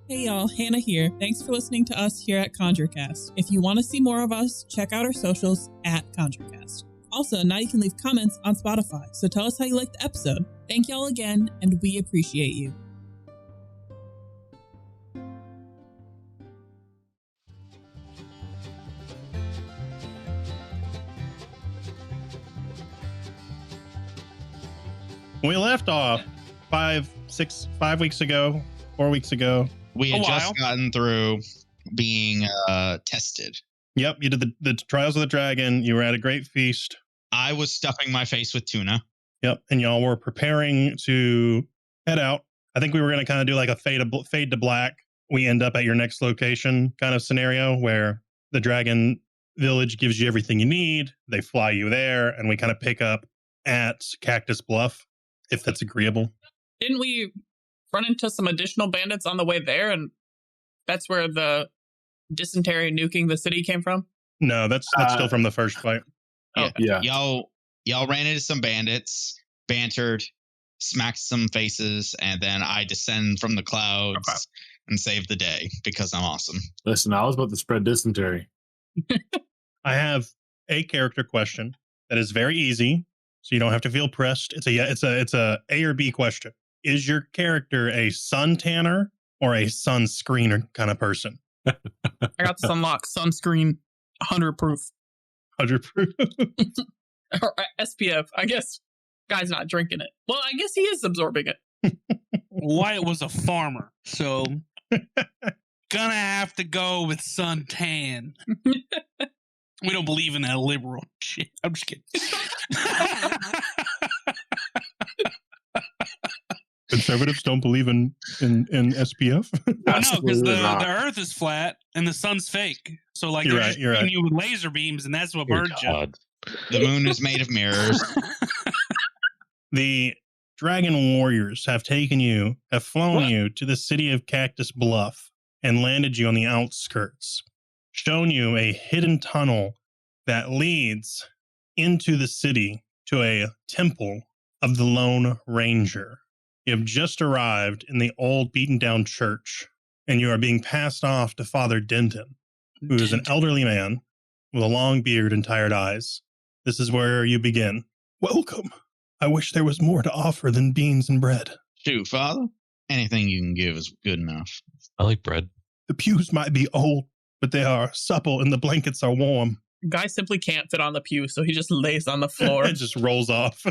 Hey y'all, Hannah here. Thanks for listening to us here at ConjureCast. If you want to see more of us, check out our socials at ConjureCast. Also, now you can leave comments on Spotify, so tell us how you liked the episode. Thank y'all again, and we appreciate you. We left off 4 weeks ago. We had just gotten through being tested. Yep, you did the Trials of the Dragon. You were at a great feast. I was stuffing my face with tuna. Yep, and y'all were preparing to head out. I think we were going to kind of do like a fade to black. We end up at your next location kind of scenario where the Dragon Village gives you everything you need. They fly you there, and we kind of pick up at Cactus Bluff, if that's agreeable. Didn't we run into some additional bandits on the way there, and that's where the dysentery nuking the city came from? No, that's still from the first fight. Yeah. Y'all ran into some bandits, bantered, smacked some faces, and then I descend from the clouds and save the day because I'm awesome. Listen, I was about to spread dysentery. I have a character question that is very easy, so you don't have to feel pressed. It's a A or B question. Is your character a sun tanner or a sunscreener kind of person? I got the sunlock sunscreen 100 proof. 100 proof. Or SPF. I guess guy's not drinking it. Well, I guess he is absorbing it. Wyatt was a farmer, so gonna have to go with suntan. We don't believe in that liberal shit. I'm just kidding. Conservatives don't believe in SPF? I know, because the earth is flat and the sun's fake. So, like, you're they're right, just you're shooting right. you with laser beams, and that's what burns you. The moon is made of mirrors. The Dragon Warriors have flown you to the city of Cactus Bluff and landed you on the outskirts, shown you a hidden tunnel that leads into the city to a temple of the Lone Ranger. You have just arrived in the old beaten down church, and you are being passed off to Father Denton, who is an elderly man with a long beard and tired eyes. This is where you begin. Welcome. I wish there was more to offer than beans and bread. Shoot, Father. Anything you can give is good enough. I like bread. The pews might be old, but they are supple and the blankets are warm. Guy simply can't fit on the pew, so he just lays on the floor. It just rolls off.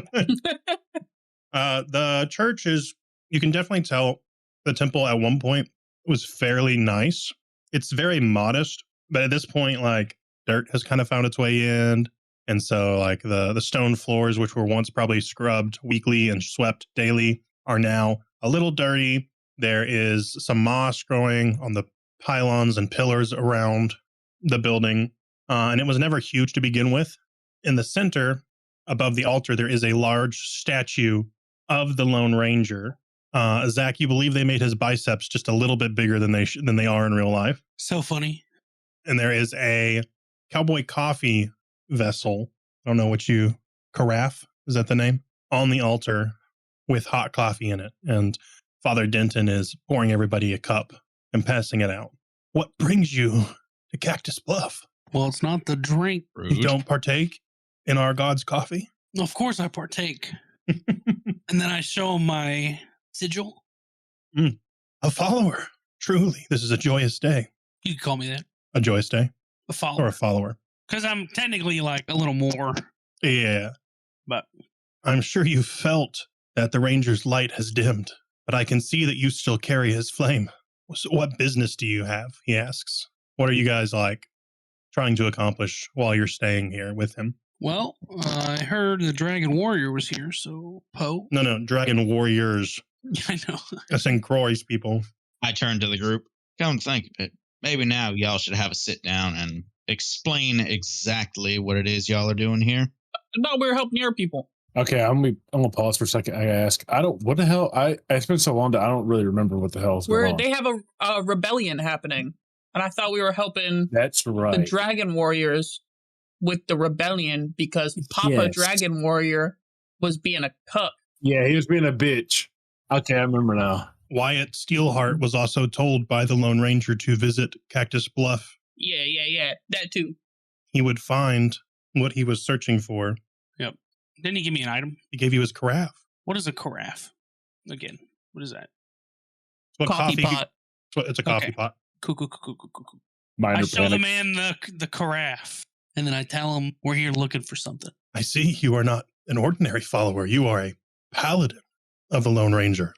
The church is, you can definitely tell the temple at one point was fairly nice. It's very modest, but at this point, like, dirt has kind of found its way in. And so, like, the stone floors, which were once probably scrubbed weekly and swept daily, are now a little dirty. There is some moss growing on the pylons and pillars around the building. And it was never huge to begin with. In the center, above the altar, there is a large statue of the Lone Ranger. Zach, you believe they made his biceps just a little bit bigger than they are in real life. So funny. And there is a cowboy coffee vessel. I don't know what carafe, is that the name? On the altar with hot coffee in it. And Father Denton is pouring everybody a cup and passing it out. What brings you to Cactus Bluff? Well, it's not the drink. Rude. You don't partake in our God's coffee? Of course I partake. And then I show my sigil. A follower. Truly, this is a joyous day. You can call me that. A joyous day? A follower. Or a follower? Because I'm technically like a little more. Yeah. But I'm sure you felt that the Ranger's light has dimmed, but I can see that you still carry his flame. So what business do you have? He asks. What are you guys like trying to accomplish while you're staying here with him? well, I heard the Dragon Warrior was here, so Poe. No, Dragon Warriors. I know. That's in Croy's people. I turned to the group. Come think of it. Maybe now y'all should have a sit down and explain exactly what it is y'all are doing here. No, we were helping your people. Okay, I'm gonna pause for a second. I ask, what the hell? It's been so long that I don't really remember what the hell is going on. They have a rebellion happening, and I thought we were helping That's right. the Dragon Warriors with the rebellion because Papa Yes. Dragon Warrior was being a cuck. Yeah, he was being a bitch. Okay, I remember now. Wyatt Steelheart was also told by the Lone Ranger to visit Cactus Bluff. Yeah. That too. He would find what he was searching for. Yep. Didn't he give me an item? He gave you his carafe. What is a carafe? Again, what is that? It's what Coffee pot. It's a coffee pot. Cool. Minor I show the panic. man the carafe, and then I tell him we're here looking for something. I see you are not an ordinary follower. You are a paladin of the Lone Ranger.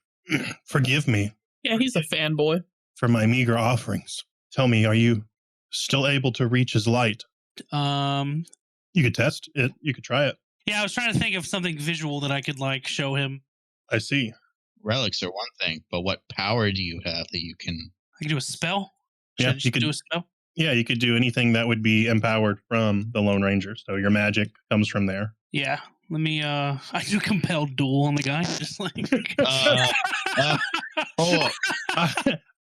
Forgive me Yeah, he's a fanboy. for my meager offerings. Tell me, are you still able to reach his light? You could test it. You could try it. Yeah, I was trying to think of something visual that I could like show him. I see. Relics are one thing, but what power do you have that you can? I could do a spell. Yeah, Should I just do a spell? Yeah, you could do anything that would be empowered from the Lone Ranger. So your magic comes from there. Yeah. Let me. I do compelled duel on the guy. Just like. Oh,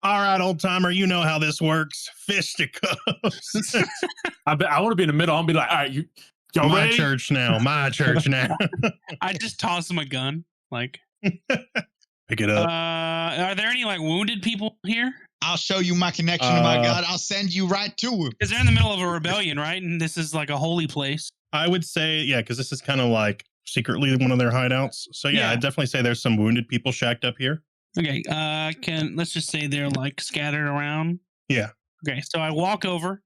All right, old timer, you know how this works. Fisticuffs. I want to be in the middle. I'll be like, all right, y'all My ready? church now. My church now. I just toss him a gun. Like. Pick it up. Are there any like wounded people here? I'll show you my connection to my God. I'll send you right to him. Because they're in the middle of a rebellion, right? And this is like a holy place. I would say, yeah, because this is kind of like secretly one of their hideouts. So yeah, Yeah. I'd definitely say there's some wounded people shacked up here. Okay. Let's just say they're like scattered around. Yeah. Okay. So I walk over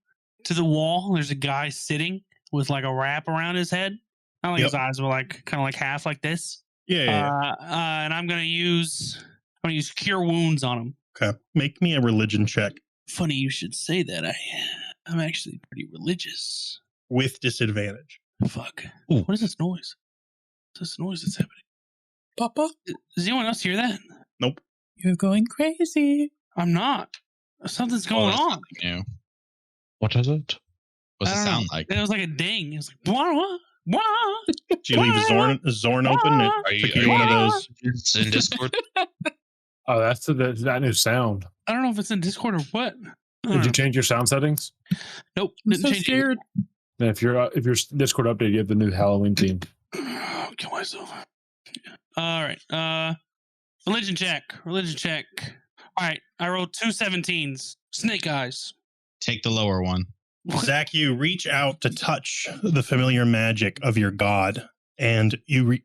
to the wall. There's a guy sitting with like a wrap around his head. Not like his eyes, but like kind of like half like this. Yeah. And I'm gonna use cure wounds on him. Okay. Make me a religion check Funny you should say that. I'm actually pretty religious. with disadvantage. Fuck. Ooh. What is this noise? What's this noise that's happening? Papa, Does anyone else hear that? Nope. you're going crazy. I'm not. Something's going it's on. nothing new. What is it? What's it I don't sound know. like? It was like a ding. It was like what? Did you leave Zorn open? It Are took you you one of those. It's in Discord? Oh, that's that new sound. I don't know if it's in Discord or what. I Did don't you know. change your sound settings? Nope. I'm Didn't so change it. scared. And if your Discord update, you have the new Halloween theme. Kill myself. All right. Religion check. All right. I rolled 2 17s. Snake eyes. Take the lower one. Zach, you reach out to touch the familiar magic of your god, and you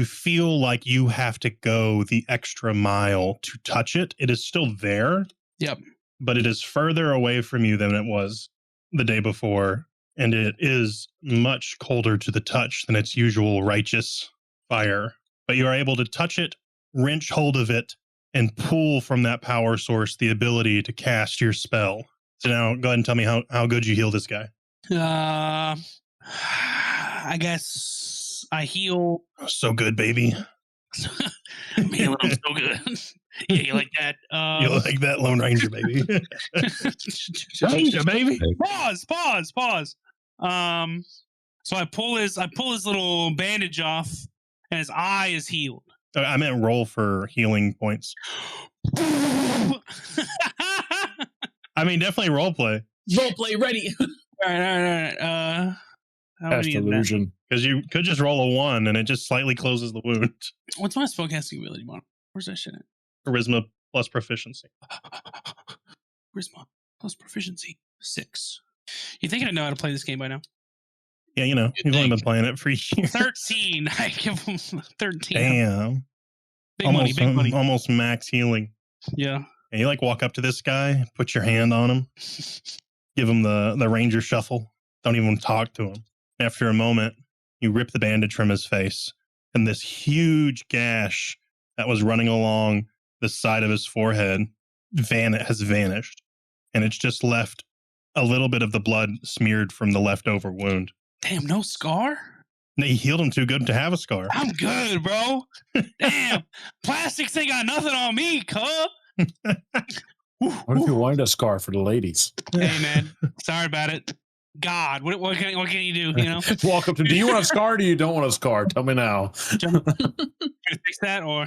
feel like you have to go the extra mile to touch it. It is still there. Yep. But it is further away from you than it was the day before, and it is much colder to the touch than its usual righteous fire. But you are able to touch it, wrench hold of it, and pull from that power source the ability to cast your spell. So now go ahead and tell me how good you heal this guy. I guess I heal. So good, baby. I'm healing them so good. Yeah, you like that? You like that, Lone Ranger, baby. Ranger, baby. Pause. So I pull his little bandage off, and his eye is healed. I meant roll for healing points. I mean, definitely role play. Roleplay ready. All right. How That's many is that? delusion. Because you could just roll a 1 and it just slightly closes the wound. What's my spellcasting ability, Mark? Where's that shit at? Charisma plus proficiency. Charisma plus proficiency 6. You think I know how to play this game by now? Yeah, you know, you've only been playing it for years. 13. I give him 13. Damn. Big money. Almost max healing. Yeah. And you like walk up to this guy, put your hand on him, give him the ranger shuffle. Don't even talk to him. After a moment, you rip the bandage from his face, and this huge gash that was running along the side of his forehead has vanished. And it's just left a little bit of the blood smeared from the leftover wound. Damn, no scar? He healed him too good to have a scar. I'm good, bro. Damn. Plastics ain't got nothing on me, cuz. What if you wanted a scar for the ladies? Hey, man. Sorry about it. God, what can you do? You know, Walk up to. Do you want a scar? Or do you don't want a scar? Tell me now. gonna fix that or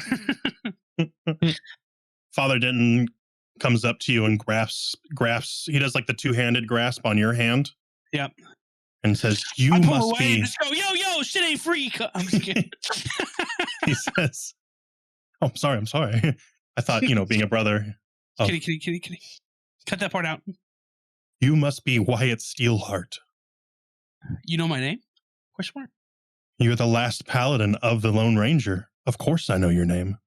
Father Denton comes up to you and grasps. He does like the two-handed grasp on your hand. Yep. And says, "You I pull must away be." and just go, yo, shit ain't free. I'm just kidding. He says, "Oh, I'm sorry. I thought, being a brother. Of, Kitty. Cut that part out. You must be Wyatt Steelheart. You know my name? Question mark. You're the last paladin of the Lone Ranger. Of course I know your name.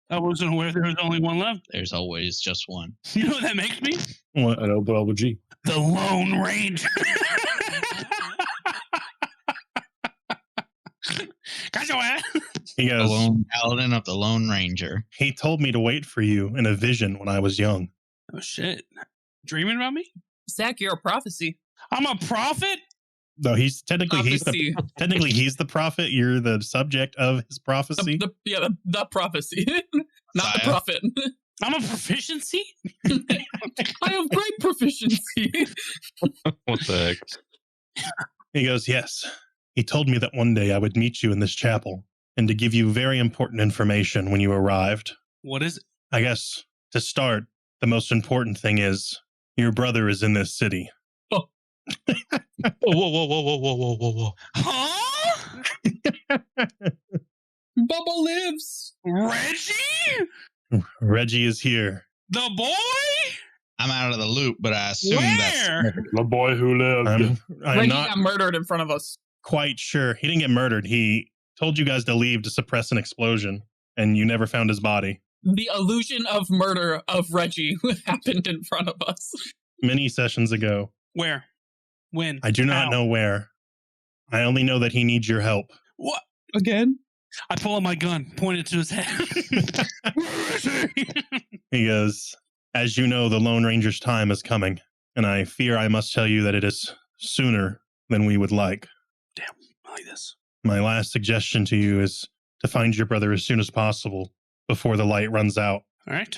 I wasn't aware there was only one left. There's always just one. You know what that makes me? What? I know, but with G. The Lone Ranger. Got your ass. He The goes, lone paladin of the Lone Ranger. he told me to wait for you in a vision when I was young. Oh shit! Dreaming about me? Zach, you're a prophecy. I'm a prophet. No, he's technically he's the prophet. You're the subject of his prophecy. The prophecy, not the Saya. prophet. I'm a proficiency. I have great proficiency. What the heck? He goes, yes. He told me that one day I would meet you in this chapel and to give you very important information when you arrived. What is it? I guess to start, the most important thing is your brother is in this city. Whoa. Huh? Bubba lives. Reggie? Reggie is here. The boy? I'm out of the loop, but I assume that's Where? The boy who lived. I'm Reggie not got murdered in front of us. quite sure. He didn't get murdered. He told you guys to leave to suppress an explosion, and you never found his body. The illusion of murder of Reggie happened in front of us. Many sessions ago. Where? When? I do not How? know where. I only know that he needs your help. What? Again? I pull out my gun, point it to his head. Where is he? He goes, as you know, the Lone Ranger's time is coming, and I fear I must tell you that it is sooner than we would like. Damn, I like this. My last suggestion to you is to find your brother as soon as possible before the light runs out. All right.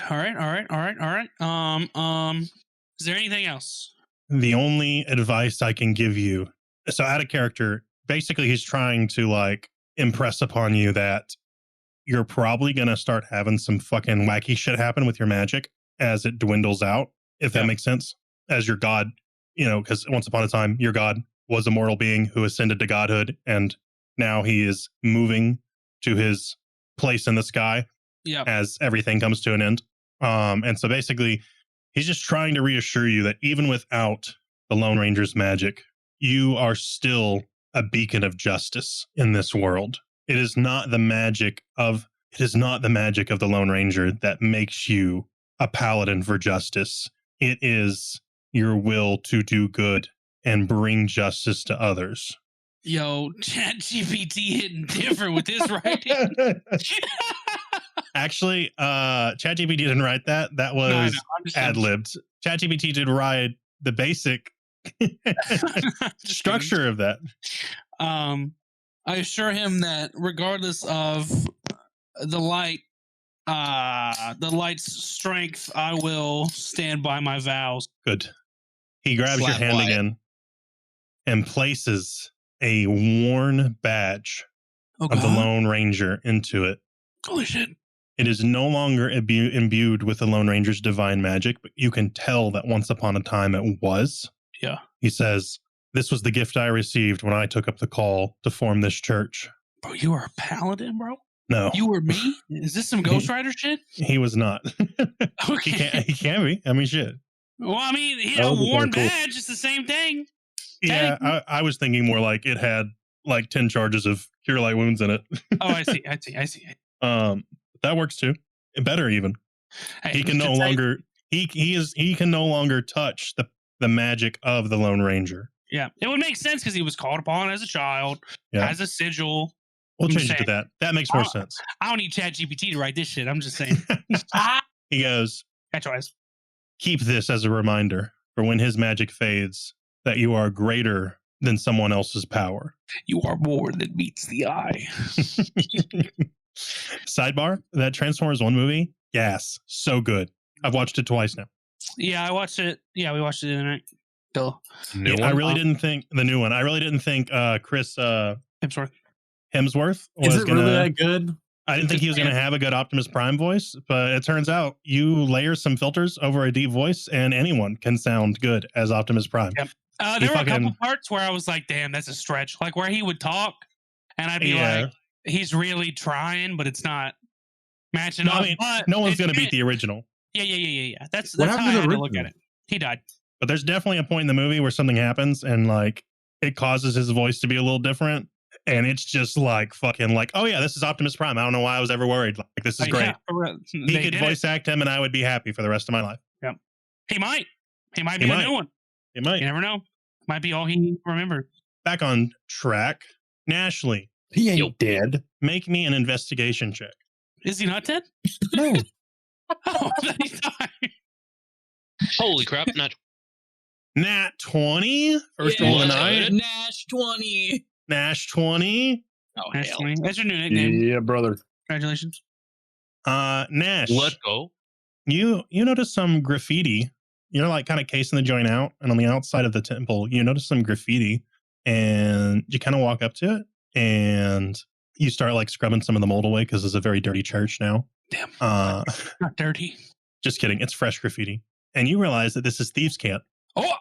Is there anything else? The only advice I can give you, so out of character, basically he's trying to impress upon you that you're probably going to start having some fucking wacky shit happen with your magic as it dwindles out, if that makes sense. As your god, because once upon a time, your god was a mortal being who ascended to godhood, and now he is moving to his place in the sky as everything comes to an end. And so basically, he's just trying to reassure you that even without the Lone Ranger's magic, you are still a beacon of justice in this world. It is not the magic of the Lone Ranger that makes you a paladin for justice. It is your will to do good and bring justice to others. Yo, ChatGPT hitting different with this writing. Actually, ChatGPT didn't write that. That was ad-libbed. ChatGPT did write the basic structure of that. I assure him that regardless of the light's strength, I will stand by my vows. Good. He grabs your hand again and places a worn badge of the Lone Ranger into it. Holy shit. It is no longer imbued with the Lone Ranger's divine magic, but you can tell that once upon a time it was. Yeah. He says, this was the gift I received when I took up the call to form this church. Bro, you are a paladin, bro? No. You were me? Is this some Ghost Rider shit? He was not. Okay. He can be. I mean, shit. Well, I mean, a worn badge is the same thing. Yeah, I was thinking more like it had 10 charges of cure light wounds in it. Oh, I see. That works too. Better even. Hey, he can no longer he can no longer touch the magic of the Lone Ranger. Yeah, it would make sense because he was called upon as a child, as a sigil. We'll change it to that. That makes more sense. I don't need ChatGPT to write this shit. I'm just saying. He goes, that's wise. Keep this as a reminder for when his magic fades that you are greater than someone else's power. You are more than meets the eye. Sidebar, that Transformers 1 movie, yes, so good. I've watched it twice now. Yeah, I watched it. Yeah, we watched it the other night. I really didn't think the new one. I really didn't think Chris Hemsworth was Is it really that good? I didn't think he was going to have a good Optimus Prime voice, but it turns out you layer some filters over a deep voice and anyone can sound good as Optimus Prime. Yep. There were a couple parts where I was like, damn, that's a stretch. Like where he would talk and I'd be like, he's really trying, but it's not matching No, up. I mean, but no one's it's going to beat good. the original. Yeah. That's What how I happened to the had to look original? at it. He died. But there's definitely a point in the movie where something happens and like it causes his voice to be a little different. And it's just like fucking like, oh yeah, this is Optimus Prime. I don't know why I was ever worried. Like, this is great. Yeah, He could voice act him and I would be happy for the rest of my life. Yep. He might be He the might. new one. It might. You never know. Might be all he remembers. Back on track. Nashley, He ain't dead. make me an investigation check. Is he not dead? No. Oh, then he died. Holy crap! Not Nat 20? First Yeah. roll of the night. Nash 20. Nash 20. Oh, That's hell. funny. That's your new nickname. Yeah, brother. Congratulations. Nash, let go. you notice some graffiti. You're like kind of casing the joint out, and on the outside of the temple, you notice some graffiti, and you kind of walk up to it, and you start like scrubbing some of the mold away because it's a very dirty church now. Damn. Not dirty. Just kidding. It's fresh graffiti, and you realize that this is Thieves' Camp. Oh,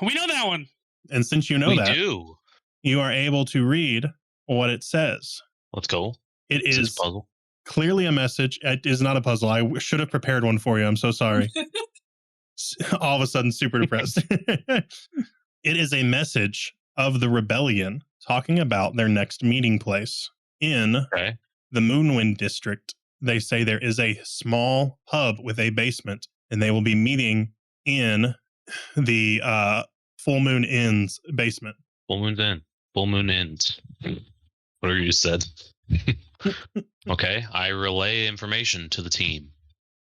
we know that one. And since you know We that, do. you are able to read what it says. Let's go. It Is is this puzzle? clearly a message. It is not a puzzle. I should have prepared one for you. I'm so sorry. All of a sudden, super depressed. It is a message of the rebellion talking about their next meeting place in Okay. the Moonwind district. They say there is a small hub with a basement, and they will be meeting in the Full Moon Inn's basement. Full moon's in. Full moon ends. Whatever you said. Okay. I relay information to the team.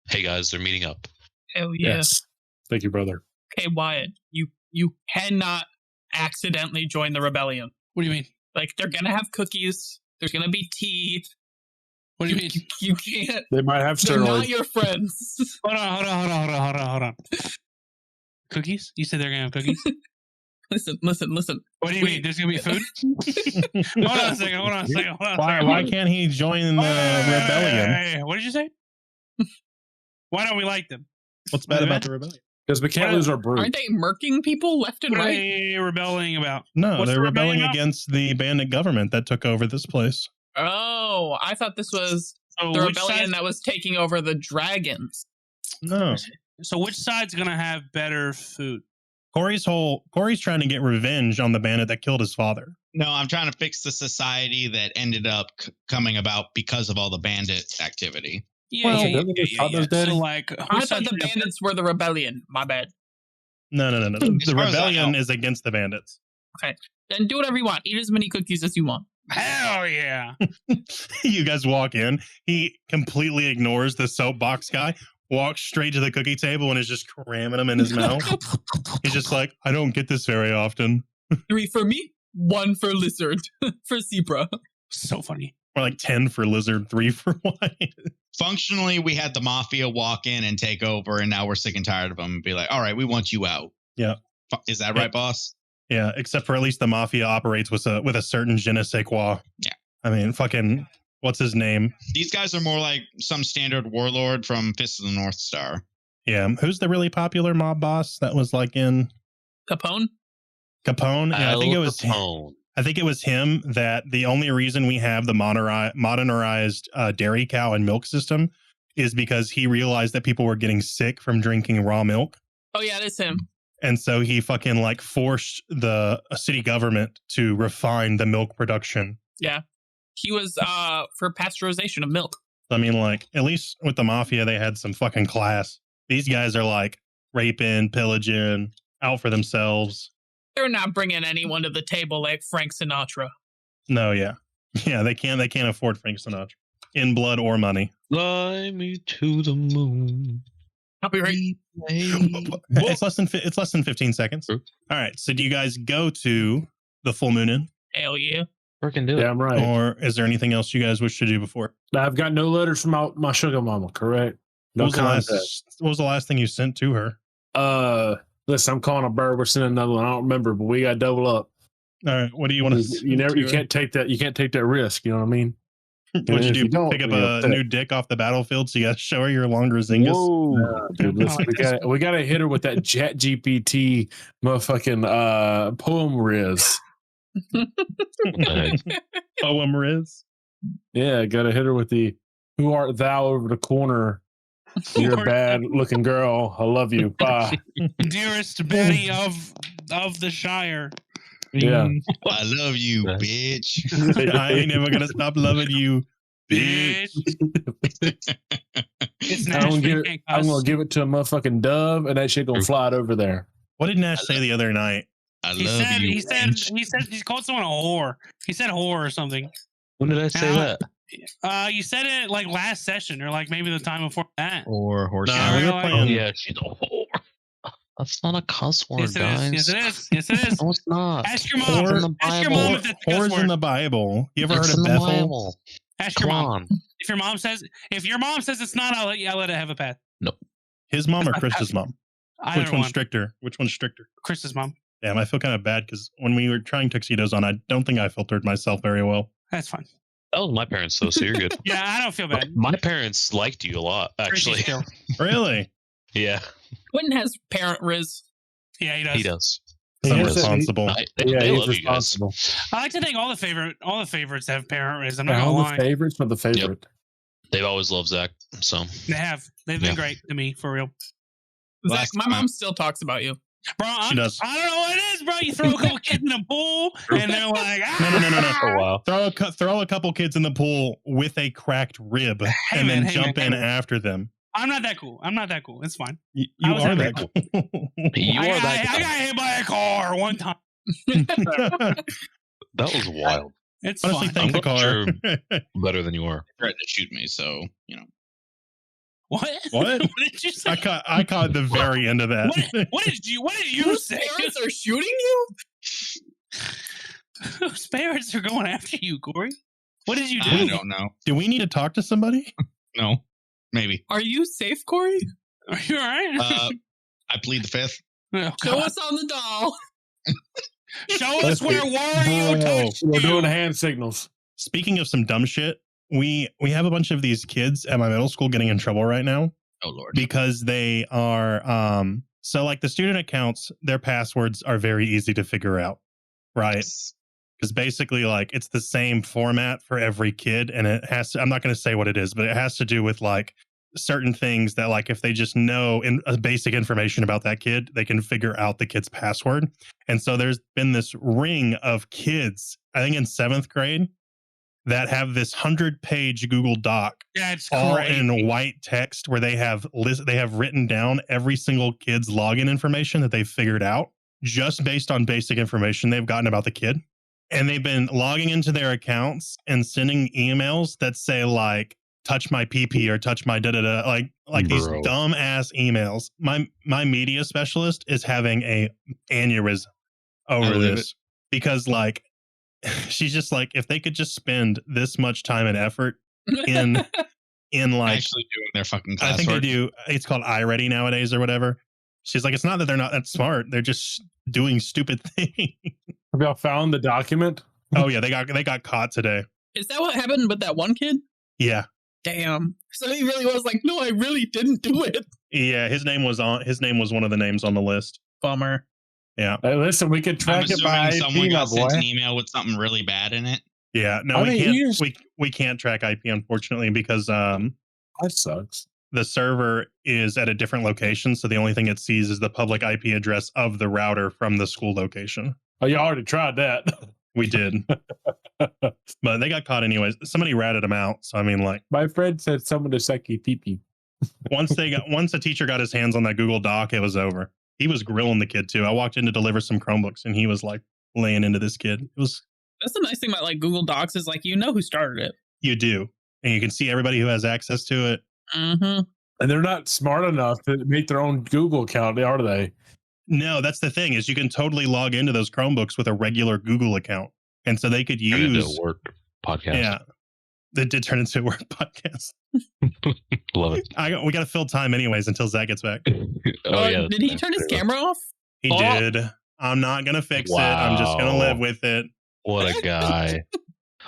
Hey guys, they're meeting up. Hell yeah. Yes. Thank you, brother. Okay, Wyatt, you cannot accidentally join the rebellion. What do you mean? Like, they're gonna have cookies. There's gonna be tea. What do you mean? You can't. They might have They're not steroids. your friends. Hold on. Cookies? You said they're gonna have cookies? Listen. What do you mean? There's gonna be food? Hold on a second. Why can't he join the rebellion? Hey, what did you say? Why don't we like them? What's bad about the rebellion? Because we can't lose our brew. Aren't they murking people left and What are right? they rebelling about? No, What's they're the rebelling rebellion about? against the bandit government that took over this place. Oh, I thought this was So the which rebellion side- that was taking over the dragons. No. So which side's gonna have better food? Corey's trying to get revenge on the bandit that killed his father. No, I'm trying to fix the society that ended up coming about because of all the bandit activity. Yeah, Well, yeah. doesn't it stop those So daddy? like, I thought the bandits were the rebellion. My bad. No. As The far as I rebellion know. is against the bandits. Then do whatever you want. Eat as many cookies as you want. hell yeah. You guys walk in. He completely ignores the soapbox guy, walks straight to the cookie table, and is just cramming them in his mouth. He's just like, I don't get this very often. 3 for me, 1 for lizard, for zebra. So funny. Or like 10 for lizard, 3 for white. Functionally, we had the mafia walk in and take over, and now we're sick and tired of them and be like, all right, we want you out. Yeah. Is that right, boss? Yeah, except for at least the mafia operates with a certain je ne sais quoi. Yeah. I mean, fucking, what's his name? These guys are more like some standard warlord from Fist of the North Star. Yeah. Who's the really popular mob boss that was like in Capone? Capone? Yeah, I think it was Capone. I think it was him that the only reason we have the modernized dairy cow and milk system is because he realized that people were getting sick from drinking raw milk. Oh, yeah, that's him. And so he fucking like forced the city government to refine the milk production. Yeah. He was for pasteurization of milk. I mean, like, at least with the mafia, they had some fucking class. These guys are like raping, pillaging, out for themselves. They're not bringing anyone to the table like Frank Sinatra. No, yeah. Yeah, they can't afford Frank Sinatra in blood or money. Fly me to the moon. Copyright. It's less than 15 seconds. True. All right. So do you guys go to the Full Moon Inn, Hell yeah. Freaking do it. Damn right. or is there anything else you guys wish to do before? I've got no letters from my sugar mama, correct? No What contact. was the last thing you sent to her? Listen, I'm calling a bird. We're sending another one. I don't remember, but we got to double up. All right. What do you want to? You can't take that risk. You know what I mean? What'd you if do? you don't, Pick up you're a upset. new dick off the battlefield so you got to show her your longer zingus? Whoa, dude, listen, we got to hit her with that Chat GPT motherfucking poem riz. What the heck? Poem Riz. Yeah, got to hit her with the Who art thou over the corner? You're a bad looking girl. I love you. Bye. Dearest Betty of the Shire. Yeah. I love you, bitch. I ain't never gonna stop loving you, bitch. It's I'm Nashville. gonna give it to a motherfucking dove, and that shit gonna fly it over there. What did Nash say the other night? I He love said you. he said he called someone a whore. He said whore or something. When did I say that? You said it like last session or like maybe the time before that. Or horse. Nah, we were Oh, playing. yeah, she's a whore. That's not a cuss word, Yes, it guys. is. Yes, it is. Yes, it is. No, it's not. Ask your mom. It's in the Ask your Bible. mom if that's a cuss Whores in word. the Bible. You ever It's heard in of the Bethel? Bible. Ask your Come mom. on. If your mom says it's not, I'll let it have a pass. His mom or Chris's mom? Either Which one's one. stricter? Which one's stricter? Chris's mom. Damn, I feel kind of bad because when we were trying tuxedos on, I don't think I filtered myself very well. That's fine. That was my parents, though, so you're good. Yeah, I don't feel bad. My parents liked you a lot, Chrissy actually. still. Really? Yeah, Quentin has parent riz. Yeah, he does. he does. I'm He has that- responsible. They he's love you guys. responsible. I like to think all the favorites have parent raised. I'm not All gonna the lie. favorites, but the favorite. They've always loved Zach, so. They have. They've been Yeah. great to me for real. Zach, Last my time- mom still talks about you. Bro, She does. I don't know what it is, bro. You throw a couple kids in the pool and they're like, No. Oh, wow. Throw a couple kids in the pool with a cracked rib and man, then hey, jump man, in after them. I'm not that cool. It's fine. You I was are having that a cool. You I are got, that I guy. got hit by a car one time. That was wild. It's Honestly, fine. thank the I'm car. Better than you are. Threatened to shoot me, so What? What? What did you say? I caught the very end of that. What did you Whose say? parents are shooting you? Whose parents are going after you, Corey? What did you do? I don't know. Do we need to talk to somebody? No, maybe. Are you safe, Corey? Are you all right? I plead the fifth. Oh, Show God. us on the doll. Show us where Wario touched We're you. doing hand signals. Speaking of some dumb shit, we have a bunch of these kids at my middle school getting in trouble right now Oh Lord. because they are so like the student accounts, their passwords are very easy to figure out, right? Because basically like it's the same format for every kid, and it has to, I'm not going to say what it is, but it has to do with like certain things that like if they just know basic information about that kid, they can figure out the kid's password. And so there's been this ring of kids, I think in 7th grade, that have this 100-page Google Doc That's all crazy. in white text where they have written down every single kid's login information that they've figured out just based on basic information they've gotten about the kid. And they've been logging into their accounts and sending emails that say like, touch my PP or touch my da-da-da, like these Bro. dumb ass emails. My media specialist is having a aneurysm over believe this because like, she's just like, if they could just spend this much time and effort in like, Actually doing their fucking classwork. I think they do. It's called iReady nowadays or whatever. She's like, it's not that they're not that smart. They're just doing stupid things. Have y'all found the document? Oh yeah, they got caught today. Is that what happened with that one kid? Yeah, Damn. So he really was like, no, I really didn't do it. yeah. His name was one of the names on the list. Bummer. Yeah, Hey, listen, we can I'm track it by assuming someone IP, my got sent boy. an email with something really bad in it. yeah. No, I we mean, can't. you just- We can't track IP unfortunately because That sucks. the server is at a different location. So the only thing it sees is the public IP address of the router from the school location. Oh, you already tried that. We did, but they got caught anyways. Somebody ratted them out. So I mean, like. My friend said someone to suck your pee-pee. Once a teacher got his hands on that Google Doc, it was over. He was grilling the kid too. I walked in to deliver some Chromebooks and he was like laying into this kid. It was, That's the nice thing about like Google Docs is like, you know who started it. you do. And you can see everybody who has access to it. Mm-hmm. And they're not smart enough to make their own Google account, are they? No, that's the thing is you can totally log into those Chromebooks with a regular Google account. And so they could Turn into use, a work podcast. yeah, that did turn into a work podcast. Love it. We got to fill time anyways until Zach gets back. Oh, yeah. Did he turn his camera off? He Oh. did. I'm not going to fix it. I'm just going to Wow. live with it. What a guy.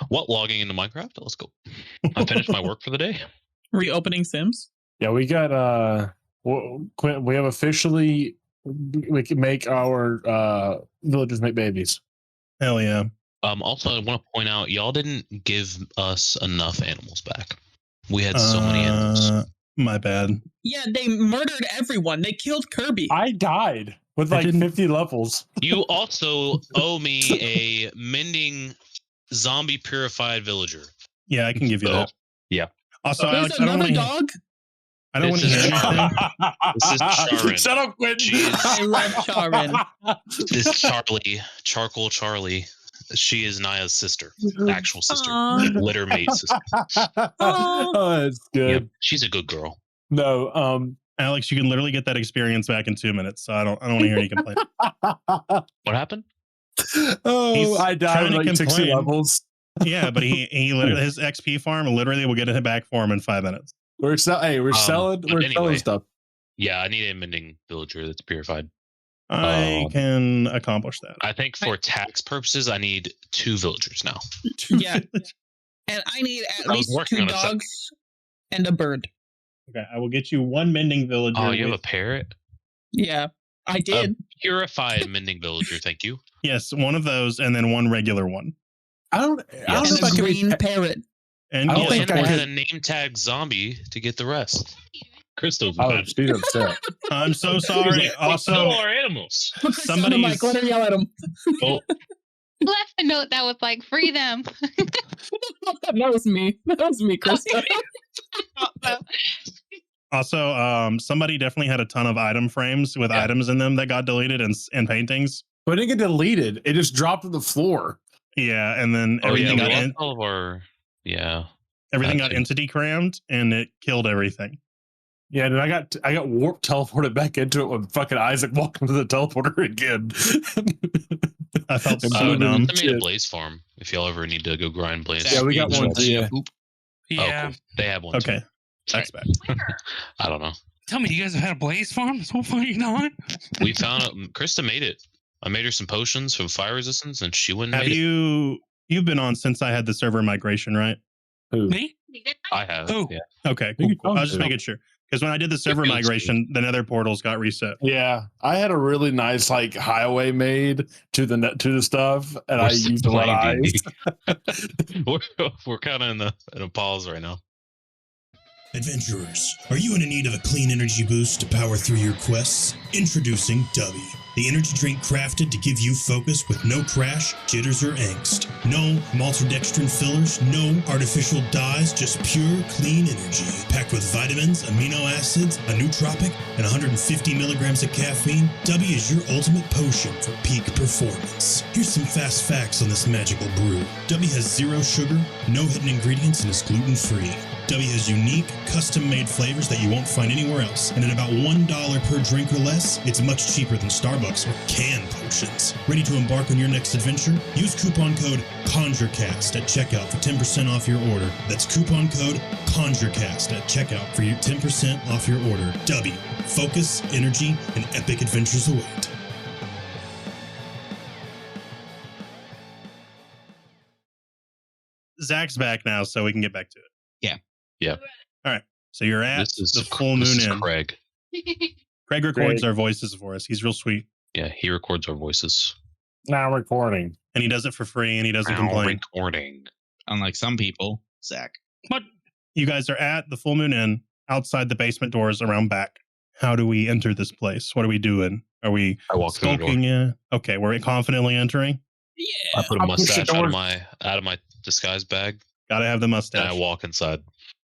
What, logging into Minecraft? Let's go. I finished my work for the day. Reopening Sims? Yeah, we got we have officially we can make our villagers make babies. Hell yeah. Also, I want to point out, y'all didn't give us enough animals back. We had so many animals. My bad. Yeah, they murdered everyone. They killed Kirby. I died with I like didn't- 50 levels. You also owe me a mending zombie purified villager. Yeah, I can give you that. Yeah. Also, There's Alex, I don't another want to. dog. I don't want to This hear is anything. This is Charin. Shut up, Quentin. She is- I love Charin. This Charlie, Charcoal Charlie, she is Naya's sister, actual sister, Aw. litter mate sister. Oh, that's good. Yep, she's a good girl. No, Alex, you can literally get that experience back in 2 minutes. So I don't want to hear you complain. What happened? He's I died trying with to like 60 complain. levels. Yeah, but he literally, his XP farm literally will get it back for him in 5 minutes. We're selling but anyway. stuff. Yeah, I need a mending villager that's purified. I can accomplish that. I think for tax purposes, I need 2 villagers now. Yeah. And I need at I was least working 2 on a sec. dogs and a bird. Okay, I will get you 1 mending villager. Oh, you have a with- parrot? Yeah, I did. Purified mending villager, thank you. Yes, 1 of those, and then 1 regular one. I don't know and if I a can green be. parrot. And I don't yes, think And I I had could- a name tag zombie to get the rest. Crystal's Oh, bad. she's upset. I'm so He's sorry. like, Also, "Kill our animals." Put Chris on the Somebody's- mic. Let her yell at him. Oh, left a note that was like, free them. That was me. That was me, Krista. also, somebody definitely had a ton of item frames with Yeah. items in them that got deleted and paintings. But it didn't get deleted. It just dropped to the floor. Yeah, and then oh yeah, everything we got lost all of our. Yeah, everything that got too. entity crammed, and it killed everything. Yeah, and I got warp teleported back into it when fucking Isaac walked into the teleporter again. I felt And so blew dumb. them I made a shit. blaze farm. If y'all ever need to go grind blaze. Yeah, we got one. Does she Yeah. have poop? Oh, Yeah. cool. They have one. Okay, Too. that's bad. I don't know. Tell me, you guys have had a blaze farm this whole fucking time? We found out. Krista made it. I made her some potions for fire resistance, and she wouldn't. Have make it. you've been on since I had the server migration, right? Who? Me? I have. Who? Yeah. Okay, Who cool. you cool. I was talking just to? making sure because when I did the server feels migration, the nether portals got reset. Yeah, I had a really nice like highway made to the stuff, and We're I still used a lot of playing eyes. D&D. we're kind of in a pause right now. Adventurers, are you in need of a clean energy boost to power through your quests? Introducing Dubby, the energy drink crafted to give you focus with no crash, jitters, or angst. No maltodextrin fillers, no artificial dyes, just pure, clean energy. Packed with vitamins, amino acids, a nootropic, and 150 milligrams of caffeine, Dubby is your ultimate potion for peak performance. Here's some fast facts on this magical brew. Dubby has 0 sugar, no hidden ingredients, and is gluten-free. Dubby has unique, custom-made flavors that you won't find anywhere else, and at about $1 per drink or less, it's much cheaper than Starbucks or canned potions. Ready to embark on your next adventure? Use coupon code CONJURECAST at checkout for 10% off your order. That's coupon code CONJURECAST at checkout for your 10% off your order. Dubby, focus, energy, and epic adventures await. Zach's back now, so we can get back to it. Yeah. All right. So you're at This is the full this moon is in. Craig. Craig records Craig. our voices for us. He's real sweet, Yeah, he records our voices. Now I'm recording. and he does it for free, and he doesn't Now complain. recording. Unlike some people, Zach. What? You guys are at the full moon inn, outside the basement doors, around back. How do we enter this place? What are we doing? Are we I walk through the door. skulking in? Okay, we're confidently entering. I put a I'll push the mustache out door. of my disguise bag, Gotta have the and mustache. I walk inside.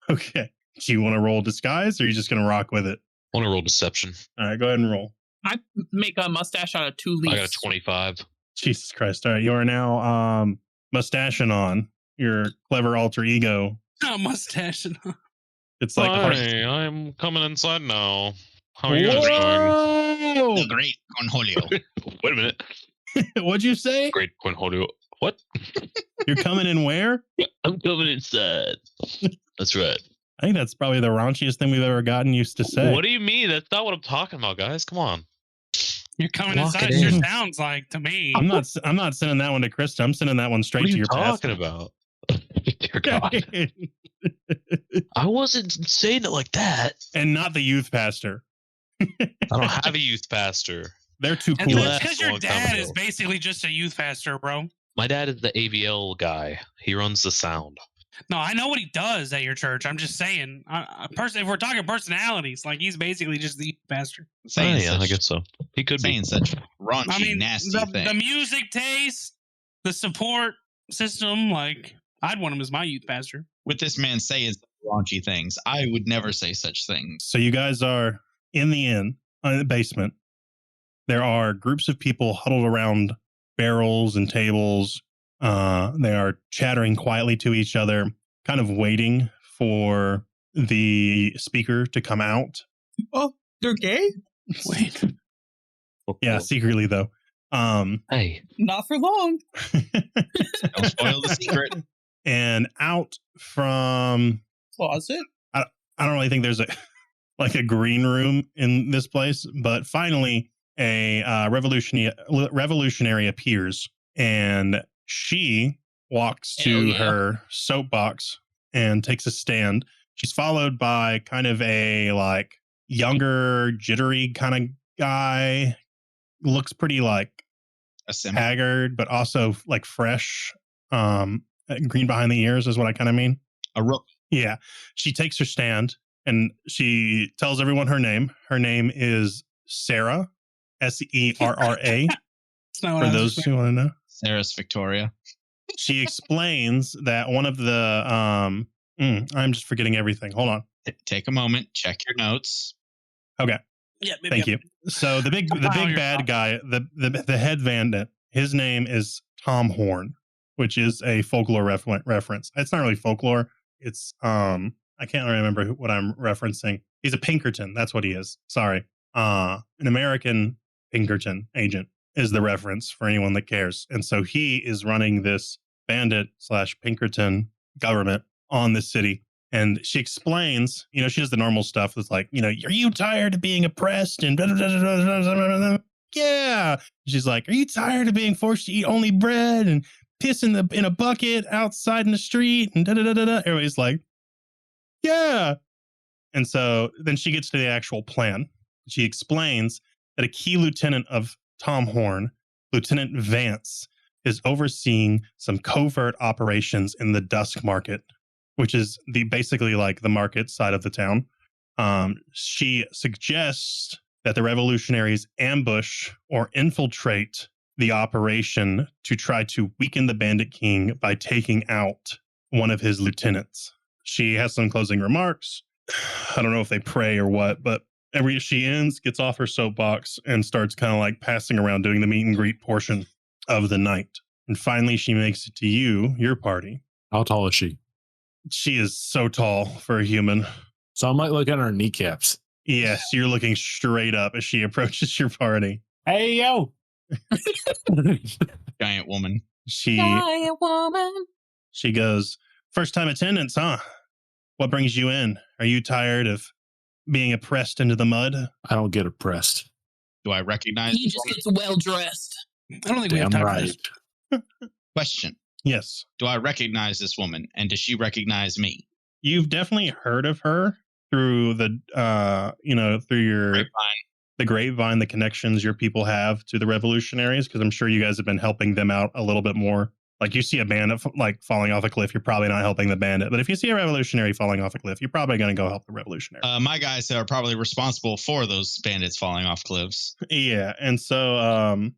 Okay. Do you want to roll disguise, or are you just gonna rock with it? I want to roll deception. All right, go ahead and roll. I make a mustache out of 2 leaves. I got a 25. Jesus Christ! All right, you are now mustaching on your clever alter ego. Oh, mustache. It's like Hi, I'm coming inside now. How are you guys doing? Whoa! The great Cornholio. Wait a minute. What'd you say? Great Cornholio. What? You're coming in where? I'm coming inside. That's right. I think that's probably the raunchiest thing we've ever gotten used to say. What do you mean? That's not what I'm talking about, guys. Come on. You're coming Lock inside. it It sure in. sounds like to me. I'm not sending that one to Krista. I'm sending that one straight What are to you your talking pastor. about? Dear God. I wasn't saying it like that. And not the youth pastor. I don't have a youth pastor. They're too And cool. left that's because a your long time dad ago. is basically just a youth pastor, bro. My dad is the AVL guy. He runs the sound. No, I know what he does at your church. I'm just saying, if we're talking personalities, like he's basically just the pastor. Saying yeah, I such, guess so. He could be. saying such raunchy, I mean, nasty the things. music taste, the support system, like I'd want him as my youth pastor. With this man saying raunchy things, I would never say such things. So you guys are in the inn, in the basement. There are groups of people huddled around barrels and tables. They are chattering quietly to each other, kind of waiting for the speaker to come out. Oh, they're gay? Wait, Yeah, secretly though. Hey, Not for long. Don't spoil the secret. And out from, Closet? I don't really think there's a green room in this place, but finally a revolutionary appears, and she walks to her soapbox and takes a stand. She's followed by kind of a like younger, jittery kind of guy. Looks pretty like haggard, but also like fresh. Green behind the ears is what I kind of mean. A rook. Yeah. She takes her stand and she tells everyone her name. Her name is Sarah, Serra. For those who want to know. Sarah's Victoria. She explains that one of the I'm just forgetting everything. Hold on. Take a moment, check your notes. Okay. Yeah, thank you. So the big bad guy, the head bandit, his name is Tom Horn, which is a folklore reference. It's not really folklore. It's I can't remember what I'm referencing. He's a Pinkerton. That's what he is. Sorry. An American Pinkerton agent is the reference for anyone that cares. And so he is running this bandit / Pinkerton government on the city. And she explains, she does the normal stuff that's like, are you tired of being oppressed? And blah, blah, blah, blah, blah, blah. Yeah. She's like, are you tired of being forced to eat only bread and piss in a bucket outside in the street? And everybody's like, yeah. And so then she gets to the actual plan. She explains that a key lieutenant of Tom Horn, Lieutenant Vance, is overseeing some covert operations in the Dusk Market, which is basically like the market side of the town. She suggests that the revolutionaries ambush or infiltrate the operation to try to weaken the Bandit King by taking out one of his lieutenants. She has some closing remarks. I don't know if they pray or what, but she ends, gets off her soapbox, and starts kind of like passing around doing the meet and greet portion of the night. And finally, she makes it to your party. How tall is she? She is so tall for a human. So I might look at her kneecaps. Yes, you're looking straight up as she approaches your party. Hey, yo. Giant woman. Giant woman. She goes, first time attendance, huh? What brings you in? Are you tired of being oppressed into the mud? I don't get oppressed. Do I recognize? He just gets well dressed. I don't think we have time for this. Question. Yes. Do I recognize this woman, and does she recognize me? You've definitely heard of her through the, through your grapevine, the connections your people have to the revolutionaries, because I'm sure you guys have been helping them out a little bit more. Like you see a bandit like falling off a cliff, you're probably not helping the bandit. But if you see a revolutionary falling off a cliff, you're probably going to go help the revolutionary. My guys are probably responsible for those bandits falling off cliffs. Yeah, and so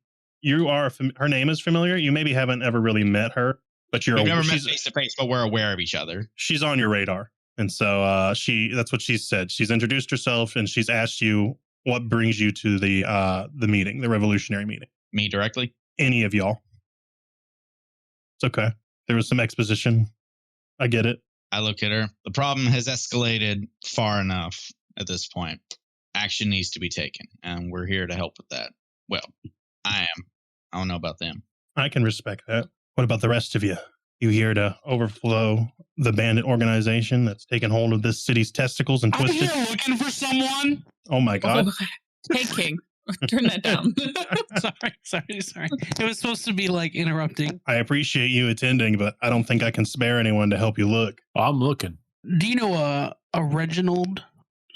you are. Her name is familiar. You maybe haven't ever really met her, but We've never met face to face, but we're aware of each other. She's on your radar, and so that's what she said. She's introduced herself, and she's asked you what brings you to the meeting, the revolutionary meeting. Me directly? Any of y'all. It's okay. There was some exposition. I get it. I look at her. The problem has escalated far enough at this point. Action needs to be taken, and we're here to help with that. Well, I am. I don't know about them. I can respect that. What about the rest of you? You here to overflow the bandit organization that's taken hold of this city's testicles and twisted? I'm here looking for someone. Oh my God. Oh, hey, King. Turn that down. Sorry. It was supposed to be like interrupting. I appreciate you attending, but I don't think I can spare anyone to help you look. I'm looking. Do you know a Reginald?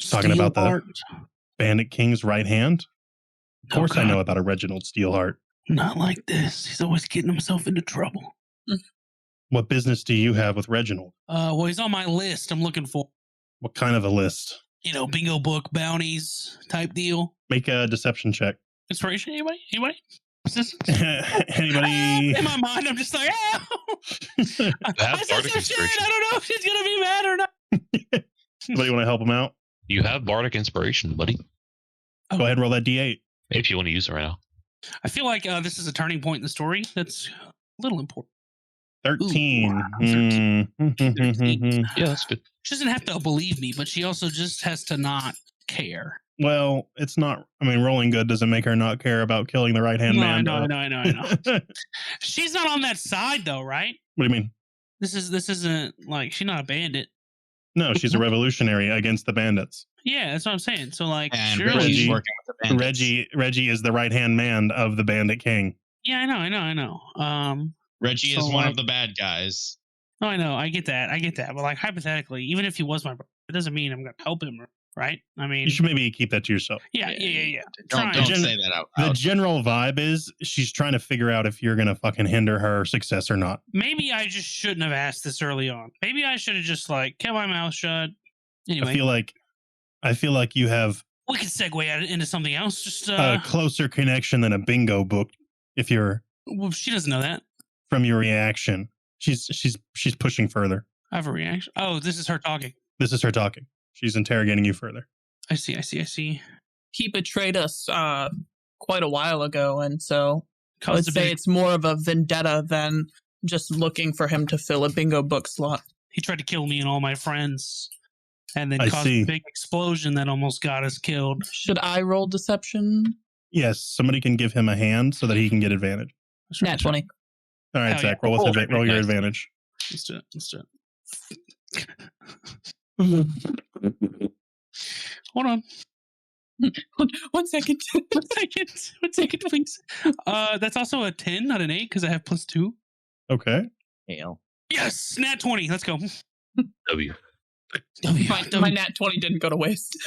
Talking about Steelheart? the Bandit King's right hand? Of course I know about a Reginald Steelheart. Not like this. He's always getting himself into trouble. What business do you have with Reginald? Well, he's on my list. I'm looking for, What kind of a list? bingo book bounties type deal. Make a deception check. Inspiration? Anybody? Anybody? In my mind, I'm just like, have I said bardic some shit. inspiration. I don't know if she's gonna be mad or not. Anybody want to help him out? You have bardic inspiration, buddy. Go ahead and roll that D8. If you want to use it right now. I feel like this is a turning point in the story that's a little important. 13. Wow. 13. Yeah, that's good. She doesn't have to believe me, but she also just has to not care. Well, it's not. I mean, rolling good doesn't make her not care about killing the right hand man. I know. She's not on that side though, right? What do you mean? This isn't like she's not a bandit. No, she's a revolutionary against the bandits. Yeah, that's what I'm saying. So like, And sure. Reggie's Reggie- working with the bandits. Reggie is the right hand man of the bandit king. Yeah, I know. Reggie is So, one like- of the bad guys. No, I know. I get that. But like hypothetically, even if he was my brother, it doesn't mean I'm gonna help him, right? I mean, You should maybe keep that to yourself. yeah. Don't Trying. say that out The loud. general vibe is she's trying to figure out if you're going to fucking hinder her success or not. Maybe I just shouldn't have asked this early on. Maybe I should have just like kept my mouth shut. Anyway, I feel like you have we could segue into something else. Just a closer connection than a bingo book. If you're well, she doesn't know that. from your reaction, she's pushing further. I have a reaction. Oh, this is her talking. This is her talking. She's interrogating you further. I see. He betrayed us quite a while ago, and so I would Caused a say big- it's more of a vendetta than just looking for him to fill a bingo book slot. he tried to kill me and all my friends, and then I caused see. a big explosion that almost got us killed. Should I roll deception? Yes, somebody can give him a hand so that he can get advantage. Nat 20. All right, Hell Zach, yeah. roll with Oh, roll your nice. advantage. Let's do it. Hold on. 1 second. 1 second, please. That's also a 10, not an 8, because I have +2. Okay. Yes, nat 20. Let's go. W. My nat 20 didn't go to waste.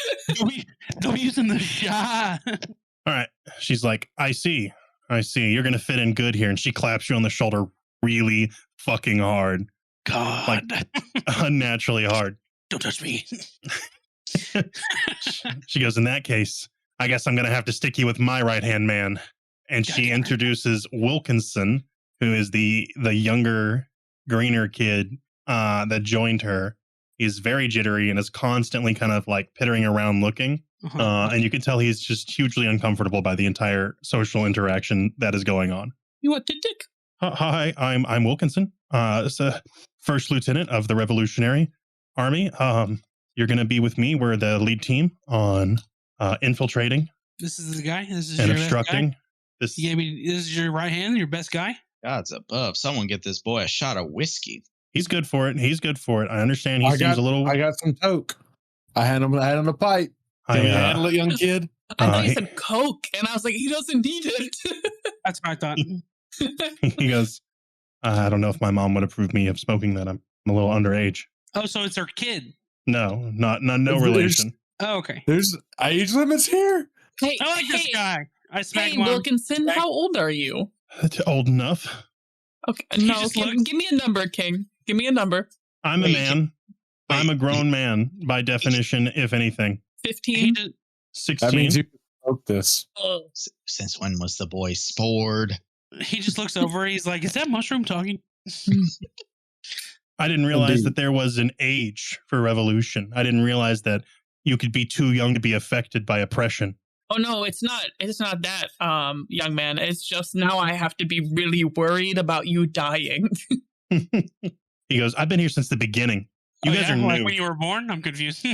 W's in the shot. All right. She's like, I see. You're going to fit in good here. And she claps you on the shoulder really fucking hard. God. Unnaturally hard. Don't touch me. She goes, in that case, I guess I'm going to have to stick you with my right-hand man. And she introduces Wilkinson, who is the younger, greener kid that joined her. He's very jittery and is constantly kind of like pittering around looking. And you can tell he's just hugely uncomfortable by the entire social interaction that is going on. You want to dick? Hi, I'm Wilkinson, first lieutenant of the Revolutionary Army. You're going to be with me. We're the lead team on infiltrating This is the guy? This is and your obstructing. best guy? You gave me, this is your right hand, your best guy? God's above. Someone get this boy a shot of whiskey. He's good for it. I understand he seems a little. I got some coke. I had him a pipe. Can we handle it, young kid? I thought you said Coke, and I was like, he doesn't need it. That's what I thought. He goes, I don't know if my mom would approve me of smoking that. I'm a little underage. Oh, so it's her kid. No, no There's- relation. Oh, okay. There's age limits here. Hey, I like this guy. I smacked Hey, him on. Wilkinson, how old are you? Old enough. Okay, He no, just give looks- me a number, King. Give me a number. I'm a Wait, man. I'm a grown man by definition, if anything. 15. He just, 16. That means you can smoke this. Since when was the boy spored? he just looks over. He's like, is that mushroom talking? I didn't realize Indeed. that there was an age for revolution. I didn't realize that you could be too young to be affected by oppression. Oh no, it's not that, young man. It's just now I have to be really worried about you dying. He goes, I've been here since the beginning. You Oh, guys yeah? are Like new. when you were born? I'm confused.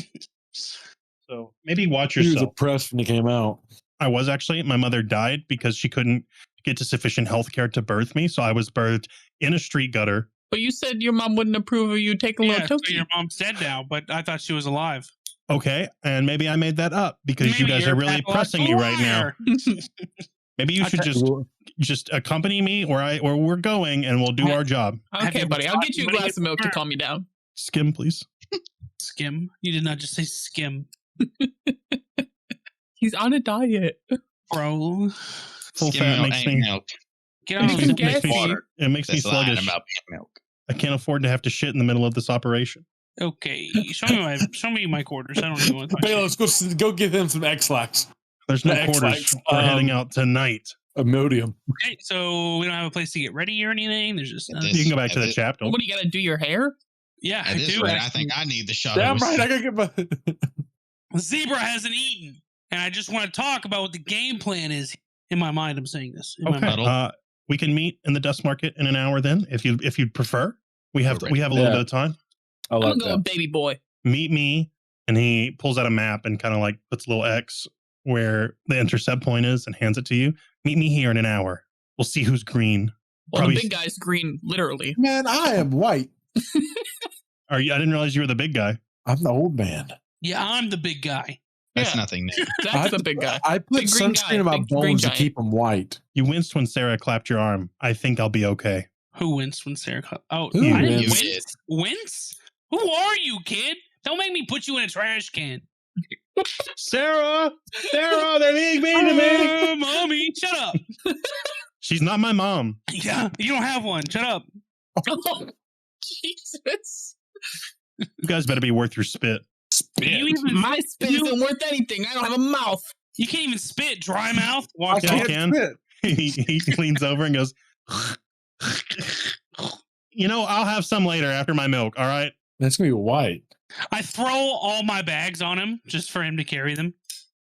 So maybe watch He was yourself. oppressed when he came out. I was actually. My mother died because she couldn't get to sufficient health care to birth me. So I was birthed in a street gutter. But you said your mom wouldn't approve of you taking a Yeah, little so token. your mom's dead now, but I thought she was alive. Okay. And maybe I made that up because you Maybe guys you're are really a pressing me right now. liar. Maybe you I should thought- just accompany me where we're going and we'll do I- our job. Have Okay, you buddy, I'll get you a everybody glass of milk to get- calm me down. Skim, please. Skim. You did not just say skim, He's on a diet. bro. Full Skim fat milk makes ain't me milk. Get Makes on me some gassy. water. it makes me That's lying sluggish. about milk. I can't afford to have to shit in the middle of this operation. Okay, show me my quarters. I don't even want to talk. Hey, let's go give him some X-Lax. There's no The quarters. X-Lax, We're heading out tonight. Imodium. Okay, so we don't have a place to get ready or anything. There's just You can go back to the chapel. What do you got to do your hair? yeah, At I this do. rate, I actually. think I need the shot. Damn right, I gotta get my. The zebra hasn't eaten, and I just want to talk about what the game plan is. In my mind, I'm saying this. In my mind. Okay. We can meet in the dust market in an hour then, if you'd prefer. We have a little bit of time. I like I'm going that. baby boy. Meet me, and he pulls out a map and kind of like puts a little X where the intercept point is and hands it to you. Meet me here in an hour. We'll see who's green. Well, the big guy's green, literally. Man, I am white. I didn't realize you were the big guy. I'm the old man. Yeah, I'm the big guy. That's nothing new. That's the big guy. I put Big green sunscreen guy, in my big green bones to giant. keep them white. You winced when Sarah clapped your arm. I think I'll be okay. Who wins when Sarah? Oh, Who I didn't wins? wince. Wince? Who are you, kid? Don't make me put you in a trash can. Sarah, they're being mean to me. Mommy, shut up. She's not my mom. Yeah, you don't have one. Shut up. Oh, Jesus. You guys better be worth your spit. You even My spit isn't worth anything. I don't have a mouth. you can't even spit. Dry mouth. Walk Yeah, off. I can. He leans over and goes, I'll have some later after my milk. All right. That's gonna be white. I throw all my bags on him just for him to carry them.